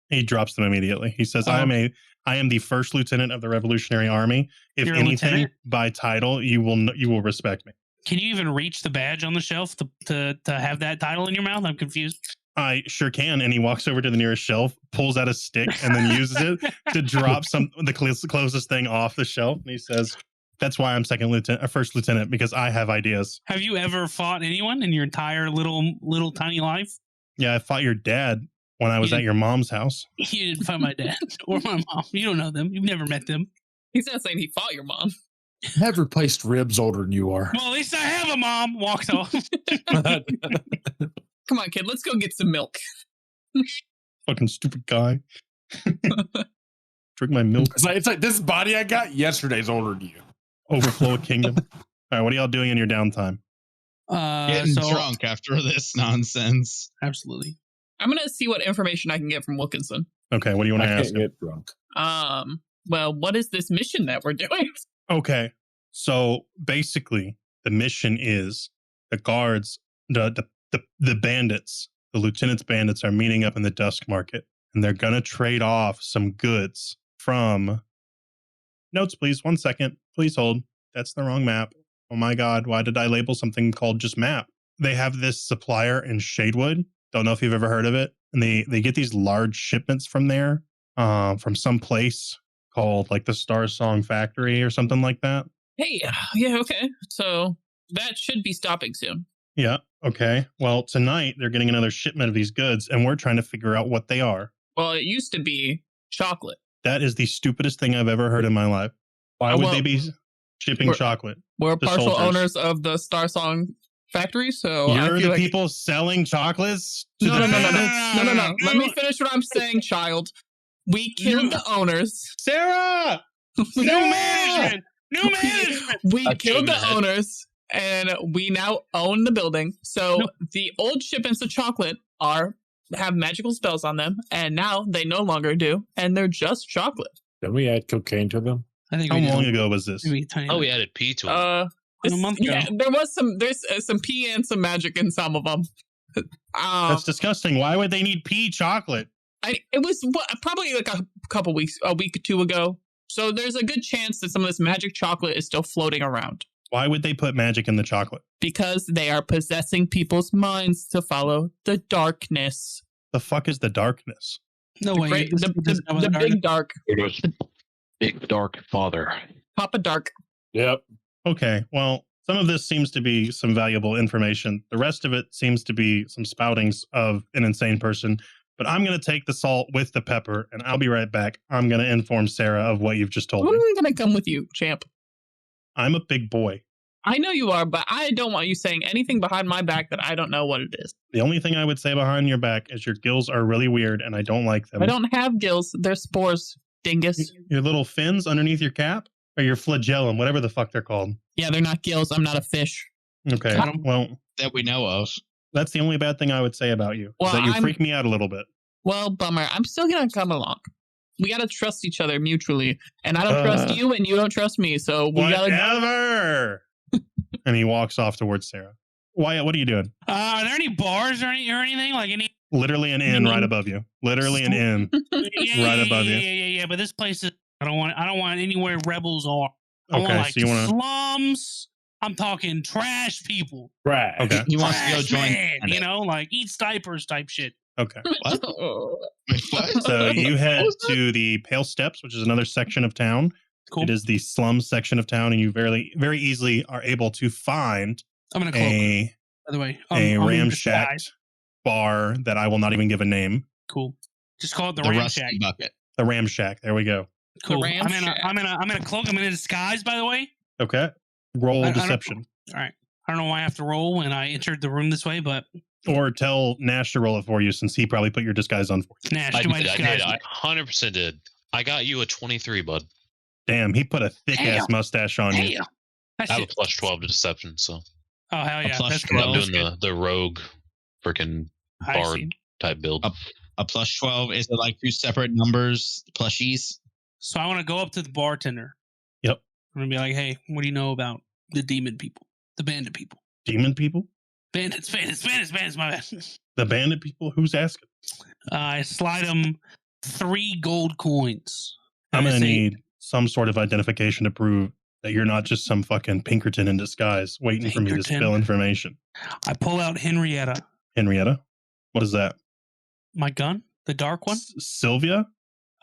He drops them immediately. He says, I am the first lieutenant of the Revolutionary Army. If You're a anything, lieutenant? by title, you will respect me. Can you even reach the badge on the shelf to have that title in your mouth? I'm confused. I sure can. And he walks over to the nearest shelf, pulls out a stick, and then uses it to drop the closest thing off the shelf. And he says, that's why I'm first lieutenant, because I have ideas. Have you ever fought anyone in your entire little tiny life? Yeah, I fought your dad when I was at your mom's house. You didn't fight my dad or my mom. You don't know them. You've never met them. He's not saying he fought your mom. I've replaced ribs older than you are. Well, at least I have a mom. Walks off. Come on, kid. Let's go get some milk. Fucking stupid guy. Drink my milk. It's like this body I got yesterday's older than you. Overflow of kingdom. All right, what are y'all doing in your downtime? Getting drunk after this nonsense. Absolutely. I'm going to see what information I can get from Wilkinson. Okay, what do you want to I ask can't him? get drunk. Well, what is this mission that we're doing? Okay, so basically, the mission is the guards, the bandits, the lieutenant's bandits are meeting up in the dusk market, and they're gonna trade off some goods from. Notes, please. 1 second. Please hold. That's the wrong map. Oh my God, why did I label something called just map? They have this supplier in Shadewood. Don't know if you've ever heard of it. And they get these large shipments from there, from some place called like the Star Song Factory or something like that. Hey, yeah, okay. So that should be stopping soon. Yeah, okay. Well, tonight they're getting another shipment of these goods, and we're trying to figure out what they are. Well, it used to be chocolate. That is the stupidest thing I've ever heard in my life. Why would they be shipping chocolate? We're to partial soldiers? owners of the Star Song Factory, so I You're feel the like... people selling chocolates to No. the bandits? No. Let me finish what I'm saying, child. We killed the owners. Sarah! New management. New management. We killed the owners, and we now own the building. So the old shipments of chocolate have magical spells on them, and now they no longer do, and they're just chocolate. Did we add cocaine to them? I think How long ago was this? we added P to it. A month ago. Yeah, there's some pea and some magic in some of them. That's disgusting. Why would they need pea chocolate? It was probably like a week or two ago. So there's a good chance that some of this magic chocolate is still floating around. Why would they put magic in the chocolate? Because they are possessing people's minds to follow the darkness. The fuck is the darkness? No way. The big dark. It was Big Dark Father. Papa Dark. Yep. Okay, well, some of this seems to be some valuable information. The rest of it seems to be some spoutings of an insane person. But I'm going to take the salt with the pepper, and I'll be right back. I'm going to inform Sarah of what you've just told me. I'm going to come with you, champ. I'm a big boy. I know you are, but I don't want you saying anything behind my back that I don't know what it is. The only thing I would say behind your back is your gills are really weird, and I don't like them. I don't have gills. They're spores, dingus. Your little fins underneath your cap? Or your flagellum, whatever the fuck they're called. Yeah, they're not gills. I'm not a fish. Okay. Got 'em. Well, that we know of. that's the only bad thing I would say about you. Well, is that you I'm- freak me out a little bit. Well, bummer. I'm still gonna come along. We gotta trust each other mutually, and I don't trust you, and you don't trust me. So we gotta. Whatever. And he walks off towards Sarah. Wyatt, what are you doing? Are there any bars or anything like any? Literally an inn right above you. Literally an inn. Right above you. Yeah. But this place is. I don't want anywhere rebels are. I want Okay, like so you want to. slums. I'm talking trash people. Right. Okay. He wants to go Trash join. man, you know, like eat diapers type shit. Okay. What? Wait, what? So you What head was that? to the Pale Steps, which is another section of town. Cool. It is the slum section of town, and you very, very easily are able to find I'm gonna cloak. a By the way, ramshacked bar that I will not even give a name. Cool. Just call it the The Ram rusty Shack. bucket. The Ramshack. There we go. Cool. The Ram Shack. I'm in a cloak. I'm in a disguise. By the way, Okay. Roll I don't- deception. all right. I don't know why I have to roll when I entered the room this way, but Or tell Nash to roll it for you since he probably put your disguise on for you. Nash, I do my did. disguise. I 100% did. I got you a 23, bud. Damn, he put a thick ass mustache on you. Damn. That I have a shit. plus 12 to deception, so Oh hell yeah! plus That's I'm good. not 12. doing the rogue freaking I bard see. type build. A plus 12. Is it like two separate numbers, plushies? So I want to go up to the bartender. Yep. I'm gonna be like, hey, what do you know about the demon people, the bandit people, Demon people? bandits? My bad. The bandit people? Who's asking? I slide them 3 gold coins. I'm And I going to say, need some sort of identification to prove that you're not just some fucking Pinkerton in disguise waiting for me to Pinkerton. spill information. I pull out Henrietta, Henrietta? What is that? my gun, the dark one. Sylvia?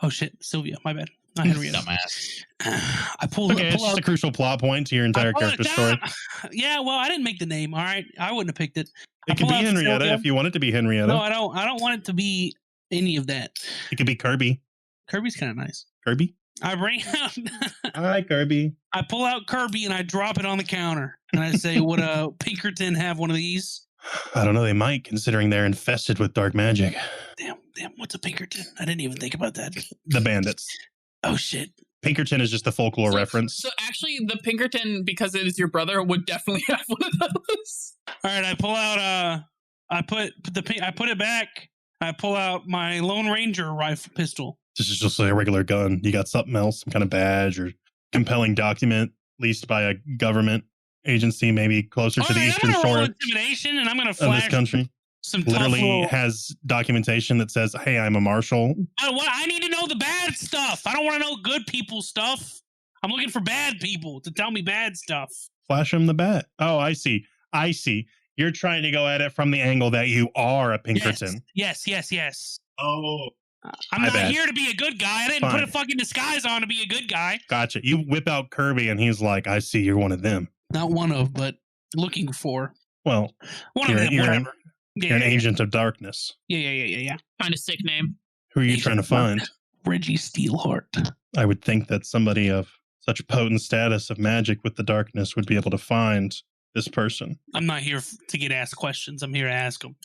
Oh shit, Sylvia, my bad, not Henrietta. Dumbass. I pull, Okay, I it's pull just out. a crucial plot point to your I entire pull it character story. down. Yeah, well, I didn't make the name. All right, I wouldn't have picked it. I It could pull be out Henrietta Sylvia. if you want it to be Henrietta. No, I don't. I don't want it to be any of that. It could be Kirby. Kirby's kind of nice. Kirby? I bring out. Hi, Kirby. I pull out Kirby and I drop it on the counter and I say, "Would a Pinkerton have one of these?" I don't know. They might, considering they're infested with dark magic. Damn. What's a Pinkerton? I didn't even think about that. The bandits. Oh shit. Pinkerton is just a folklore reference. So actually, the Pinkerton, because it is your brother, would definitely have one of those. All right. I pull out. I put it back. I pull out my Lone Ranger rifle pistol. This is just like a regular gun. You got something else, some kind of badge or compelling document leased by a government agency, maybe closer to the eastern I'm gonna shore roll of intimidation, and I'm gonna this flash country. some tough Literally little- has documentation that says, "Hey, I'm a marshal." I need to know the bad stuff. I don't want to know good people stuff. I'm looking for bad people to tell me bad stuff. Flash him the bat. Oh, I see. You're trying to go at it from the angle that you are a Pinkerton. Yes. Oh, I'm My not bad. here to be a good guy. I didn't put Fine. a fucking disguise on to be a good guy. gotcha. You whip out Kirby, and he's like, "I see. You're one of them." Not one of, but looking for Well, one You're- of them. you're an- Whatever. you're an agent of darkness. Yeah. Kind of sick name. Who are you Agent trying to of Dark. find? Reggie Steelheart. I would think that somebody of such potent status of magic with the darkness would be able to find this person. I'm not here to get asked questions. I'm here to ask them.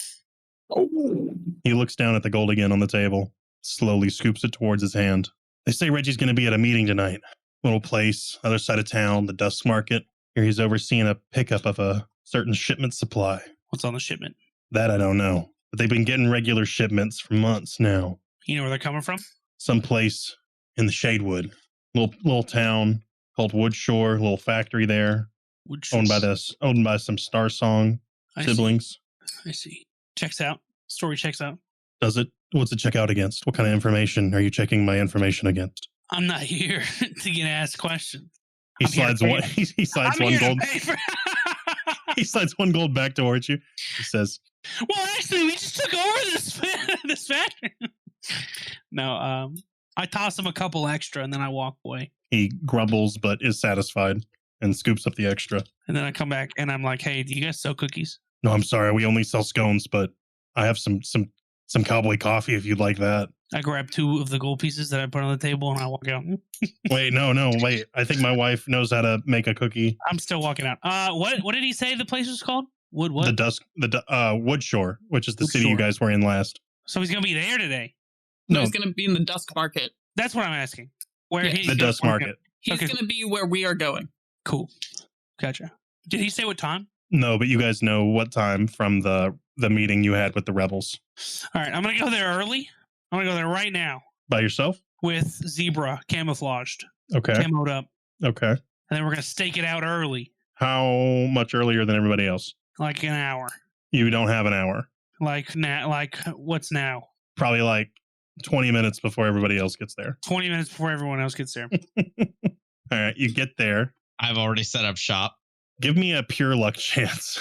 He looks down at the gold again on the table, slowly scoops it towards his hand. They say Reggie's going to be at a meeting tonight. Little place, other side of town, the Dusk Market. Here he's overseeing a pickup of a certain shipment supply. What's on the shipment? That I don't know. But they've been getting regular shipments for months now. You know where they're coming from? Someplace in the Shadewood. Little town called Woodshore, little factory there. Owned by some Star Song siblings. I see. Checks out. Story checks out. Does it? What's it check out against? What kind of information are you checking my information against? I'm not here to get asked questions. He I'm here to slides pay- one. He slides I'm one here to gold. pay for- He slides one gold back towards you. He says, Well, actually, we just took over this factory. No, I toss him a couple extra and then I walk away. he grumbles but is satisfied and scoops up the extra. And then I come back and I'm like, hey, do you guys sell cookies? No, I'm sorry, we only sell scones, but I have some cowboy coffee if you'd like that. I grab 2 of the gold pieces that I put on the table and I walk out. Wait, no, wait. I think my wife knows how to make a cookie. I'm still walking out. What did he say the place was called? What? The Woodshore, which is the city you Woodshore. guys were in last. So he's gonna be there today. No, No, he's going to be in the Dusk Market. That's what I'm asking. Where Yeah. he's the gonna Dusk work Market. He's Okay. going to be where we are going. Cool. Gotcha. Did he say what time? No, but you guys know what time from the meeting you had with the rebels. All right, I'm gonna go there early. I'm gonna go there right now By yourself? with Zebra camouflaged, Okay. camoed up, Okay. and then we're gonna stake it out early, How much earlier than everybody else? like an hour. You don't have an hour. Like now, like what's now? Probably like 20 minutes before everybody else gets there. 20 minutes before everyone else gets there. All right, you get there. I've already set up shop. Give me a pure luck chance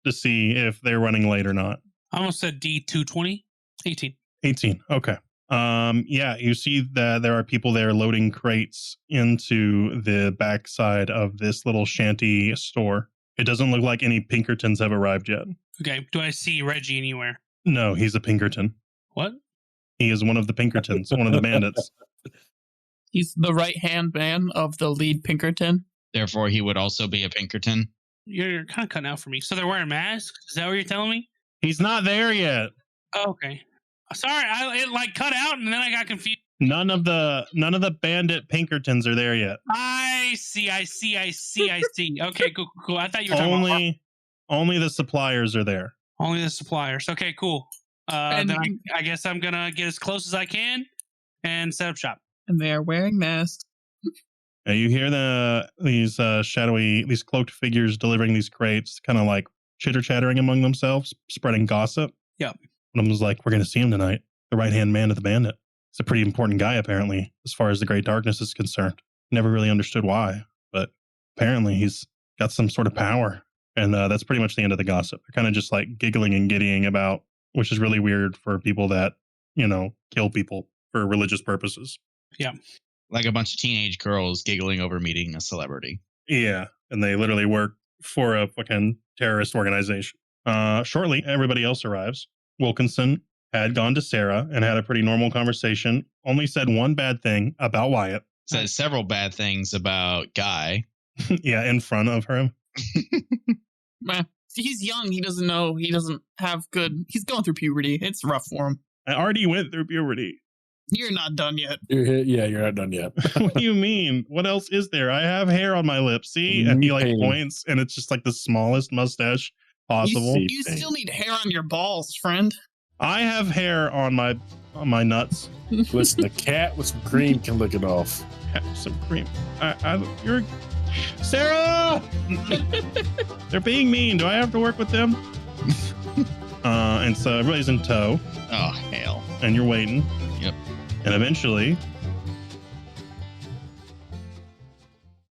to see if they're running late or not. I almost said D220. 18. 18. Okay. Yeah, you see that there are people there loading crates into the backside of this little shanty store. It doesn't look like any Pinkertons have arrived yet. Okay. Do I see Reggie anywhere? No, he's a Pinkerton. What? He is one of the Pinkertons, one of the bandits. He's the right-hand man of the lead Pinkerton. Therefore, he would also be a Pinkerton. You're kind of cutting out for me. So they're wearing masks? Is that what you're telling me? He's not there yet. Oh, okay. Sorry, it like cut out and then I got confused. None of the bandit Pinkertons are there yet. I see. Okay, cool. I thought you were talking about only the suppliers are there. only the suppliers. Okay, cool. And- Then I guess I'm gonna get as close as I can and set up shop. And they are wearing masks. And you hear these cloaked figures delivering these crates, kind of like chitter-chattering among themselves, spreading gossip. Yep. One of them was like, "We're going to see him tonight. The right-hand man of the bandit. He's a pretty important guy, apparently, as far as the Great Darkness is concerned. Never really understood why, but apparently he's got some sort of power." And that's pretty much the end of the gossip. They're kind of just like giggling and giddying about, which is really weird for people that, kill people for religious purposes. Yeah. Like a bunch of teenage girls giggling over meeting a celebrity. Yeah, and they literally work for a fucking terrorist organization. Shortly, everybody else arrives. Wilkinson had gone to Sarah and had a pretty normal conversation. Only said one bad thing about Wyatt. Said several bad things about Guy. Yeah, in front of him. He's young. He doesn't know. He doesn't have good. He's going through puberty. It's rough for him. I already went through puberty. You're not done yet. You're not done yet. What do you mean? What else is there? I have hair on my lips. See? And he like points, and it's just like the smallest mustache possible. You still need hair on your balls, friend. I have hair on my nuts. Listen, the cat with some cream can lick it off. Have some cream. You're Sarah. They're being mean. Do I have to work with them? And so everybody's in tow. Oh, hell. And you're waiting. Yep. And eventually,